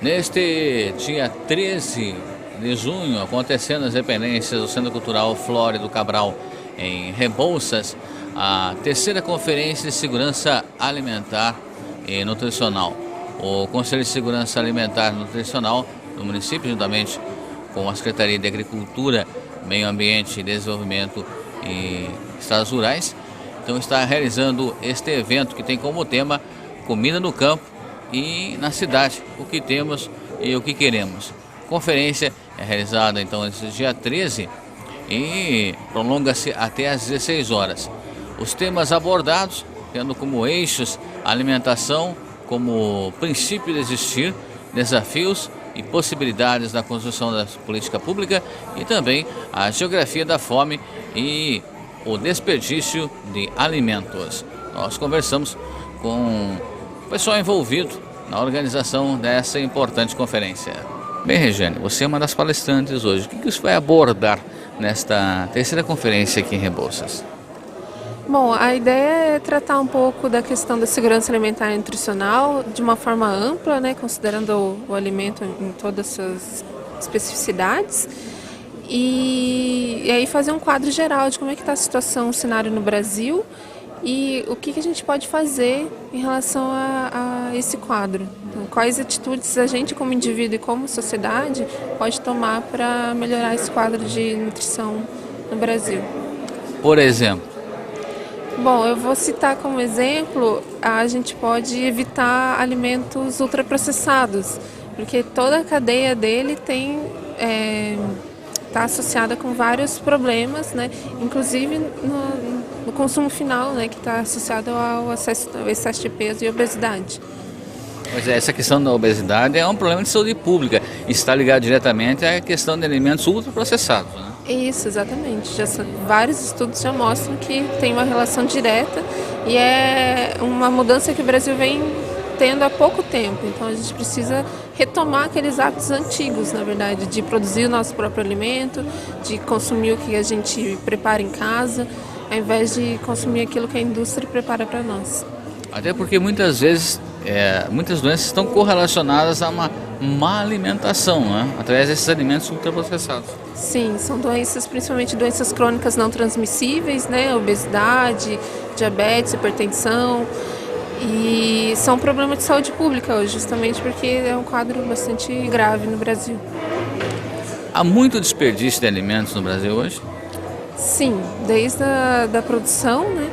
Neste dia 13 de junho, acontecendo as dependências do Centro Cultural Flórido Cabral, em Rebouças, a terceira Conferência de Segurança Alimentar e Nutricional. O Conselho de Segurança Alimentar e Nutricional do município, juntamente com a Secretaria de Agricultura, Meio Ambiente, Desenvolvimento e Estados Rurais, então está realizando este evento que tem como tema comida no campo e na cidade, o que temos e o que queremos. A conferência é realizada então nesse dia 13 e prolonga-se até às 16 horas. Os temas abordados tendo como eixos a alimentação como princípio de existir, desafios e possibilidades da construção da política pública e também a geografia da fome e o desperdício de alimentos. Nós conversamos com o pessoal envolvido na organização dessa importante conferência. Bem, Regiane, você é uma das palestrantes hoje. O que você vai abordar nesta terceira conferência aqui em Rebouças? Bom, a ideia é tratar um pouco da questão da segurança alimentar e nutricional de uma forma ampla, né, considerando o alimento em todas as suas especificidades. E aí fazer um quadro geral de como é que está a situação, o cenário no Brasil e o que a gente pode fazer em relação a esse quadro. Então, quais atitudes a gente como indivíduo e como sociedade pode tomar para melhorar esse quadro de nutrição no Brasil. Por exemplo? Bom, eu vou citar como exemplo, a gente pode evitar alimentos ultraprocessados, porque toda a cadeia dele tem... está associada com vários problemas, né? Inclusive no consumo final, né? Que está associado ao excesso de peso e obesidade. Pois é, essa questão da obesidade é um problema de saúde pública, está ligado diretamente à questão de alimentos ultraprocessados, né? Isso, exatamente. Vários estudos já mostram que tem uma relação direta e é uma mudança que o Brasil vem tendo há pouco tempo. Então a gente precisa retomar aqueles hábitos antigos, na verdade, de produzir o nosso próprio alimento, de consumir o que a gente prepara em casa, ao invés de consumir aquilo que a indústria prepara para nós. Até porque muitas vezes muitas doenças estão correlacionadas a uma má alimentação, né? Através desses alimentos ultraprocessados. Sim, são doenças, principalmente doenças crônicas não transmissíveis, né? Obesidade, diabetes, hipertensão. E são problemas de saúde pública hoje, justamente porque é um quadro bastante grave no Brasil. Há muito desperdício de alimentos no Brasil hoje? Sim, desde a produção, né?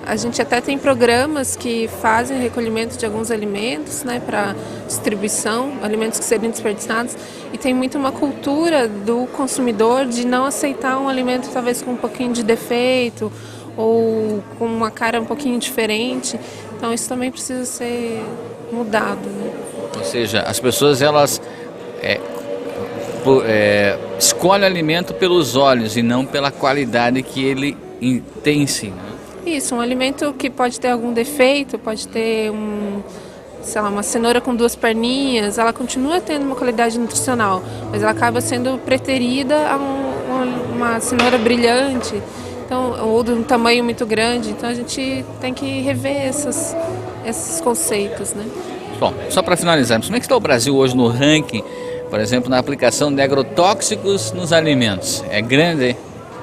A gente até tem programas que fazem recolhimento de alguns alimentos, né, para distribuição, alimentos que seriam desperdiçados, e tem muito uma cultura do consumidor de não aceitar um alimento talvez com um pouquinho de defeito ou com uma cara um pouquinho diferente. Então isso também precisa ser mudado, né? Ou seja, as pessoas elas escolhem o alimento pelos olhos e não pela qualidade que ele tem em si, né? Isso, um alimento que pode ter algum defeito, pode ter uma cenoura com duas perninhas, ela continua tendo uma qualidade nutricional, mas ela acaba sendo preterida a uma cenoura brilhante, então, ou de um tamanho muito grande. Então a gente tem que rever esses conceitos, né? Bom, só para finalizarmos, como é que está o Brasil hoje no ranking, por exemplo, na aplicação de agrotóxicos nos alimentos? É grande?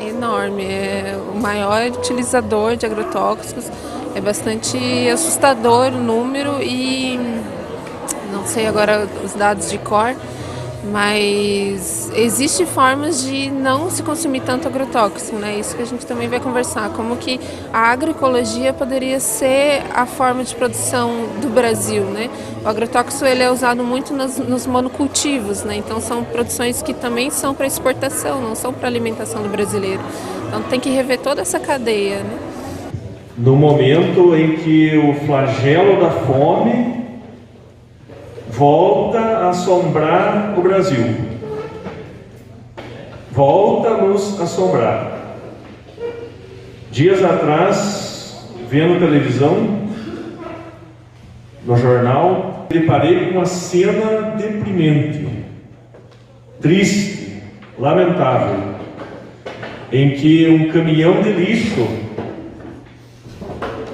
É enorme, é o maior utilizador de agrotóxicos, é bastante assustador o número e não sei agora os dados de cor, mas existem formas de não se consumir tanto agrotóxico, né? Isso que a gente também vai conversar, como que a agroecologia poderia ser a forma de produção do Brasil, né? O agrotóxico ele é usado muito nos monocultivos, né? Então são produções que também são para exportação, não são para alimentação do brasileiro. Então tem que rever toda essa cadeia, né? No momento em que o flagelo da fome volta a assombrar o Brasil, volta a nos assombrar. Dias atrás, vendo televisão, no jornal, deparei com uma cena deprimente, triste, lamentável, em que um caminhão de lixo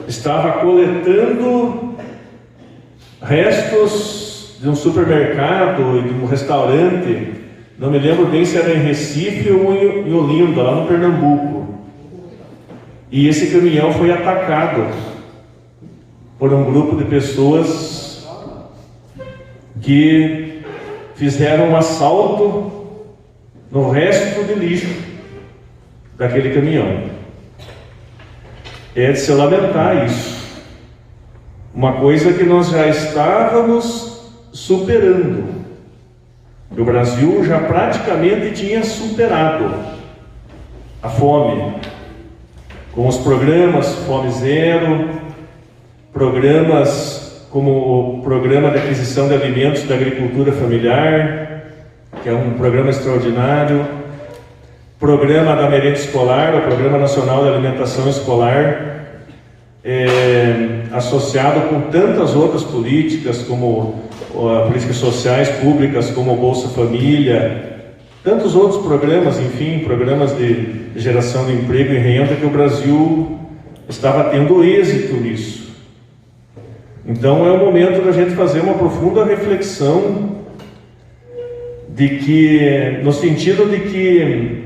estava coletando restos de um supermercado e de um restaurante, não me lembro bem se era em Recife ou em Olinda, lá no Pernambuco. E esse caminhão foi atacado por um grupo de pessoas que fizeram um assalto no resto de lixo daquele caminhão. É de se lamentar isso. Uma coisa que nós já estávamos superando. O Brasil já praticamente tinha superado a fome, com os programas Fome Zero, programas como o Programa de Aquisição de Alimentos da Agricultura Familiar, que é um programa extraordinário, Programa da Merenda Escolar, o Programa Nacional de Alimentação Escolar, associado com tantas outras políticas, como políticas sociais públicas, como o Bolsa Família, tantos outros programas, enfim, programas de geração de emprego e renda, que o Brasil estava tendo êxito nisso. Então é o momento da gente fazer uma profunda reflexão no sentido de que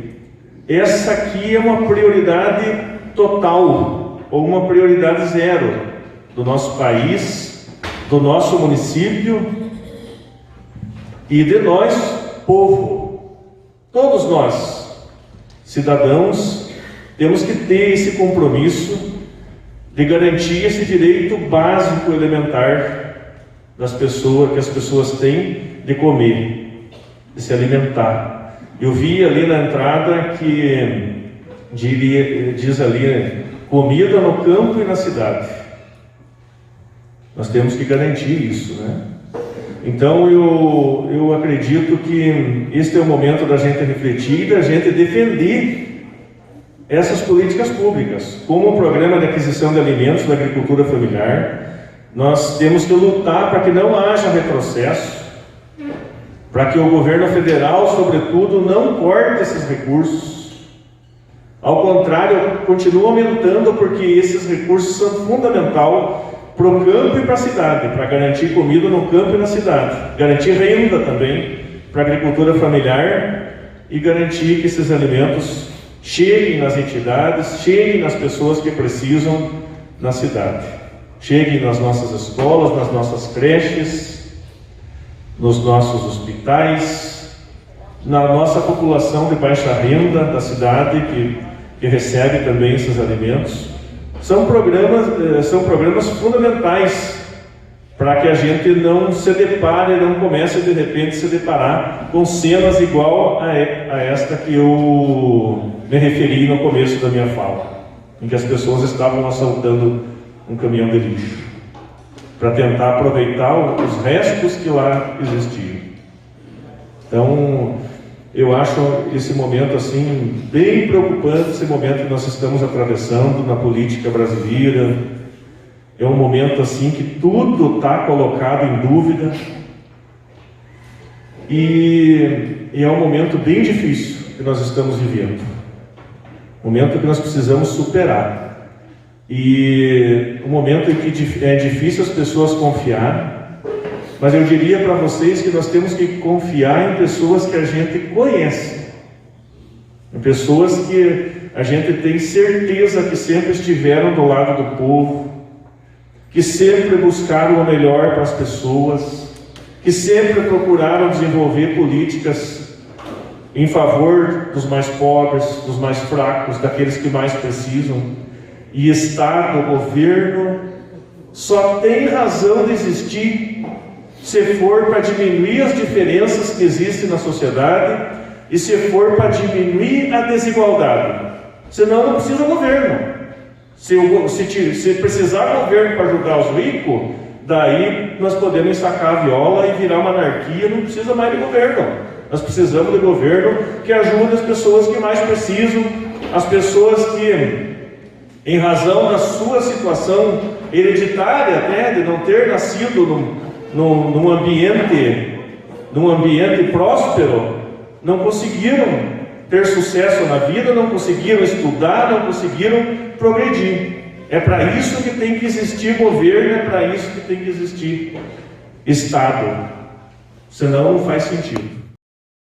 essa aqui é uma prioridade total, ou uma prioridade zero do nosso país, do nosso município e de nós, povo. Todos nós, cidadãos, temos que ter esse compromisso de garantir esse direito básico elementar das pessoas, que as pessoas têm de comer, de se alimentar. Eu vi ali na entrada que diz ali, comida no campo e na cidade. Nós temos que garantir isso, né? Então eu acredito que este é o momento da gente refletir e da gente defender essas políticas públicas, como o Programa de Aquisição de Alimentos da Agricultura Familiar. Nós temos que lutar para que não haja retrocesso, para que o governo federal, sobretudo, não corte esses recursos. Ao contrário, eu continuo aumentando, porque esses recursos são fundamentais para o campo e para a cidade, para garantir comida no campo e na cidade, garantir renda também para a agricultura familiar e garantir que esses alimentos cheguem nas entidades, cheguem nas pessoas que precisam na cidade, cheguem nas nossas escolas, nas nossas creches, nos nossos hospitais, na nossa população de baixa renda da cidade que recebe também esses alimentos. São programas fundamentais para que a gente não se depare, não comece de repente a se deparar com cenas igual a esta que eu me referi no começo da minha fala, em que as pessoas estavam assaltando um caminhão de lixo para tentar aproveitar os restos que lá existiam. Então, eu acho esse momento assim bem preocupante, esse momento que nós estamos atravessando na política brasileira. É um momento assim que tudo está colocado em dúvida e é um momento bem difícil que nós estamos vivendo, um momento que nós precisamos superar, e um momento em que é difícil as pessoas confiar, mas eu diria para vocês que nós temos que confiar em pessoas que a gente conhece, em pessoas que a gente tem certeza que sempre estiveram do lado do povo, que sempre buscaram o melhor para as pessoas, que sempre procuraram desenvolver políticas em favor dos mais pobres, dos mais fracos, daqueles que mais precisam. E Estado, governo, só tem razão de existir se for para diminuir as diferenças que existem na sociedade e se for para diminuir a desigualdade. Senão não precisa governo. Se precisar governo para ajudar os ricos, daí nós podemos sacar a viola e virar uma anarquia, não precisa mais de governo. Nós precisamos de governo que ajude as pessoas que mais precisam, as pessoas que, em razão da sua situação hereditária, até de não ter nascido num ambiente próspero, não conseguiram ter sucesso na vida, não conseguiram estudar, não conseguiram progredir. É para isso que tem que existir governo, é para isso que tem que existir Estado. Senão não faz sentido.